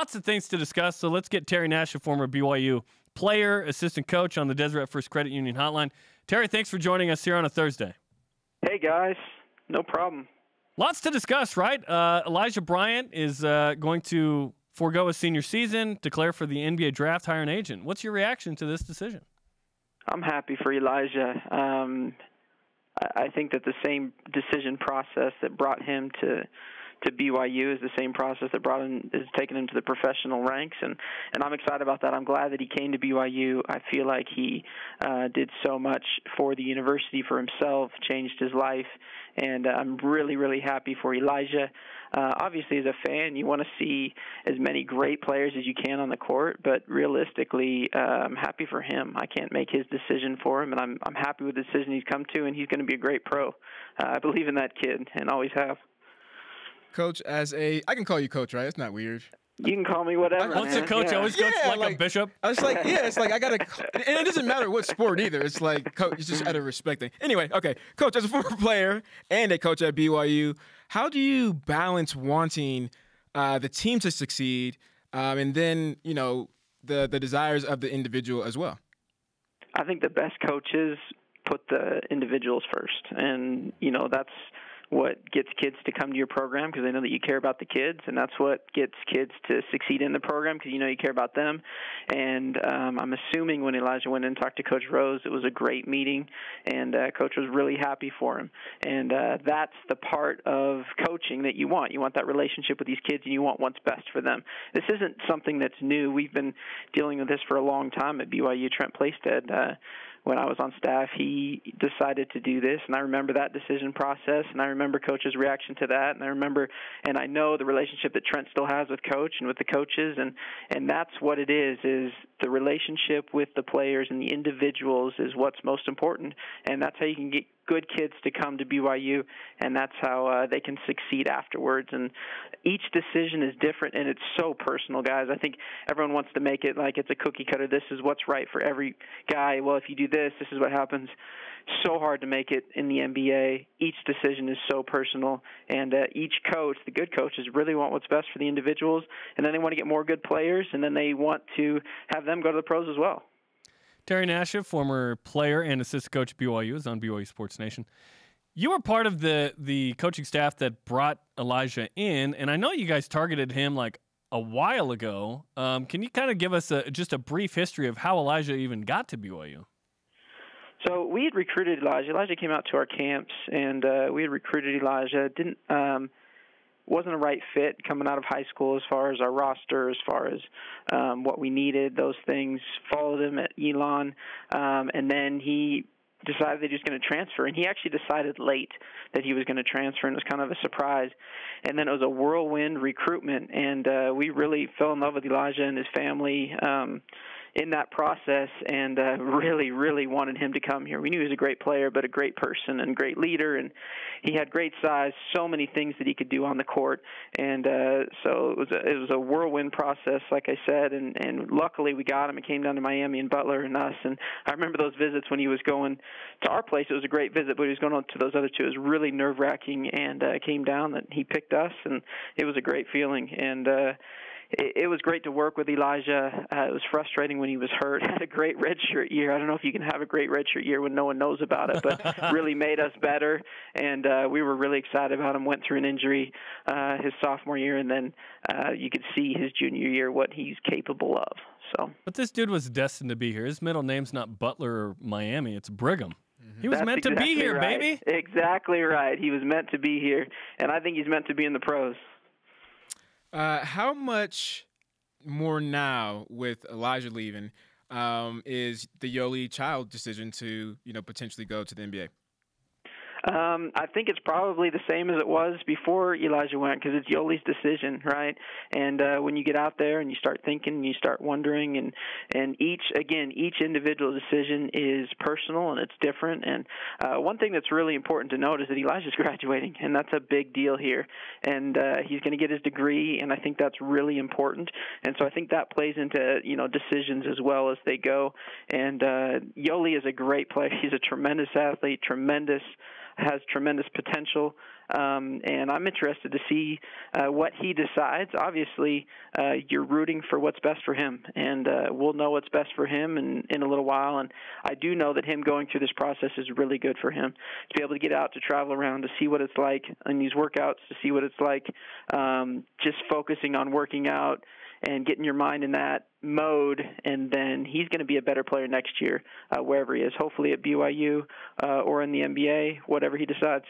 Lots of things to discuss, so let's get Terry Nashif, former BYU player, assistant coach on the Deseret First Credit Union hotline. Terry, thanks for joining us here on a Thursday. Hey, guys. No problem. Lots to discuss, right? Elijah Bryant is going to forego his senior season, declare for the NBA draft, hire an agent. What's your reaction to this decision? I'm happy for Elijah. I think that the same decision process that brought him to BYU is the same process that is taking him to the professional ranks, and I'm excited about that. I'm glad that he came to BYU. I feel like he did so much for the university, for himself, changed his life, and I'm really, really happy for Elijah. Obviously, as a fan, you want to see as many great players as you can on the court, but realistically, I'm happy for him. I can't make his decision for him, and I'm happy with the decision he's come to, and he's going to be a great pro. I believe in that kid, and always have. Coach, I can call you coach, right? It's not weird. You can call me whatever. Once a coach, always coach like a bishop. I was like, it's like I got to, and it doesn't matter what sport either. It's like, coach, it's just out of respect thing. Anyway, okay, coach, as a former player and a coach at BYU, how do you balance wanting the team to succeed and then, the desires of the individual as well? I think the best coaches put the individuals first, and, that's what gets kids to come to your program because they know that you care about the kids, and that's what gets kids to succeed in the program because you know you care about them. And I'm assuming when Elijah went in and talked to Coach Rose, it was a great meeting, and Coach was really happy for him. And that's the part of coaching that you want. You want that relationship with these kids, and you want what's best for them. This isn't something that's new. We've been dealing with this for a long time at BYU. Trent Playstead, when I was on staff, he decided to do this, and I remember that decision process, and I remember Coach's reaction to that, and I know the relationship that Trent still has with Coach and with the coaches, and that's what it is the relationship with the players and the individuals is what's most important, and that's how you can get good kids to come to BYU, and that's how they can succeed afterwards. And each decision is different, and it's so personal, guys. I think everyone wants to make it like it's a cookie cutter. This is what's right for every guy. Well, if you do this is what happens. So hard to make it in the NBA. Each decision is so personal, and each coach, the good coaches, really want what's best for the individuals, and then they want to get more good players, and then they want to have them go to the pros as well. Terry Nashif, former player and assistant coach at BYU, is on BYU Sports Nation. You were part of the coaching staff that brought Elijah in, and I know you guys targeted him like a while ago. Can you kind of give us just a brief history of how Elijah even got to BYU? So we had recruited Elijah. Elijah came out to our camps, and we had recruited Elijah. Wasn't a right fit coming out of high school as far as our roster, as far as what we needed. Those things followed him at Elon, and then he decided that he was going to transfer, and he actually decided late that he was going to transfer, and it was kind of a surprise. And then it was a whirlwind recruitment, and we really fell in love with Elijah and his family in that process, and really, really wanted him to come here. We knew he was a great player, but a great person and great leader, and he had great size, so many things that he could do on the court, and so it was a whirlwind process, like I said, and luckily we got him. It came down to Miami and Butler and us, and I remember those visits when he was going to our place. It was a great visit, but he was going on to those other two. It was really nerve-wracking, and it came down that he picked us, and it was a great feeling, and it was great to work with Elijah. It was frustrating when he was hurt. Had a great redshirt year. I don't know if you can have a great redshirt year when no one knows about it, but really made us better. And we were really excited about him. Went through an injury his sophomore year, and then you could see his junior year what he's capable of. So, but this dude was destined to be here. His middle name's not Butler or Miami. It's Brigham. He was meant to be here, right. baby. Exactly right. He was meant to be here, and I think he's meant to be in the pros. How much more now with Elijah leaving is the Yoeli Childs decision to, potentially go to the NBA? I think it's probably the same as it was before Elijah went, because it's Yoeli's decision, right? And when you get out there and you start thinking and you start wondering, and each individual decision is personal and it's different. And one thing that's really important to note is that Elijah's graduating, and that's a big deal here. And he's going to get his degree, and I think that's really important. And so I think that plays into decisions as well as they go. And Yoeli is a great player. He's a tremendous athlete, has tremendous potential. And I'm interested to see what he decides. Obviously, you're rooting for what's best for him, and we'll know what's best for him in a little while. And I do know that him going through this process is really good for him, to be able to get out, to travel around, to see what it's like in these workouts, to see what it's like just focusing on working out and getting your mind in that mode, and then he's going to be a better player next year, wherever he is, hopefully at BYU or in the NBA, whatever he decides.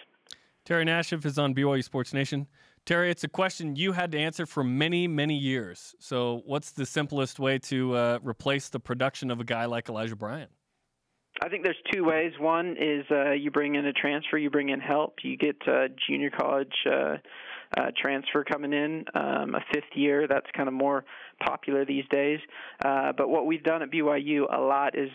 Terry Nashif is on BYU Sports Nation. Terry, it's a question you had to answer for many, many years. So what's the simplest way to replace the production of a guy like Elijah Bryant? I think there's two ways. One is you bring in a transfer, you bring in help. You get a junior college transfer coming in, a fifth year. That's kind of more popular these days. But what we've done at BYU a lot is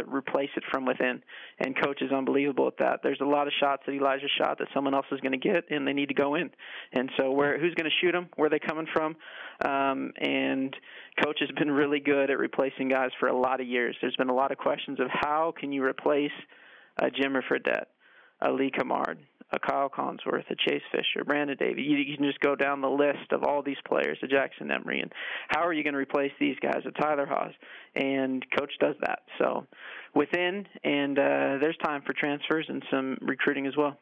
replace it from within, and Coach is unbelievable at that. There's a lot of shots that Elijah shot that someone else is going to get, and they need to go in. And so who's going to shoot them? Where are they coming from? And Coach has been really good at replacing guys for a lot of years. There's been a lot of questions of how can you replace a Jimmer Fredette, a Lee Camard, a Kyle Consworth, a Chase Fisher, Brandon Davey. You can just go down the list of all these players, a Jackson Emery, and how are you going to replace these guys, a Tyler Haws? And Coach does that. So within, and there's time for transfers and some recruiting as well.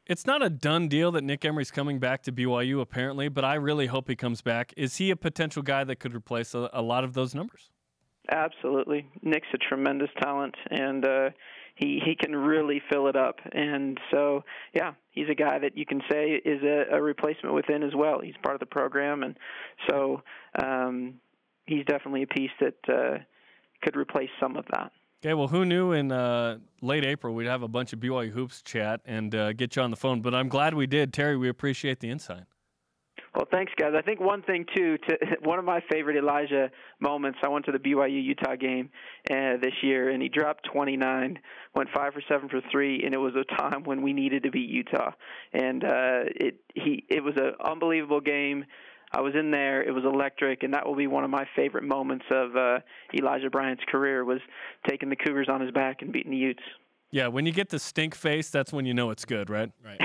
It's not a done deal that Nick Emery's coming back to BYU, apparently, but I really hope he comes back. Is he a potential guy that could replace a lot of those numbers? Absolutely. Nick's a tremendous talent, and he can really fill it up. And so, yeah, he's a guy that you can say is a replacement within as well. He's part of the program, and so he's definitely a piece that could replace some of that. Okay, well, who knew in late April we'd have a bunch of BYU Hoops chat and get you on the phone, but I'm glad we did. Terry, we appreciate the insight. Well, thanks, guys. I think one thing, too, one of my favorite Elijah moments, I went to the BYU-Utah game this year, and he dropped 29, went 5 for 7 for 3, and it was a time when we needed to beat Utah. And it was an unbelievable game. I was in there. It was electric, and that will be one of my favorite moments of Elijah Bryant's career, was taking the Cougars on his back and beating the Utes. Yeah, when you get the stink face, that's when you know it's good, right? Right.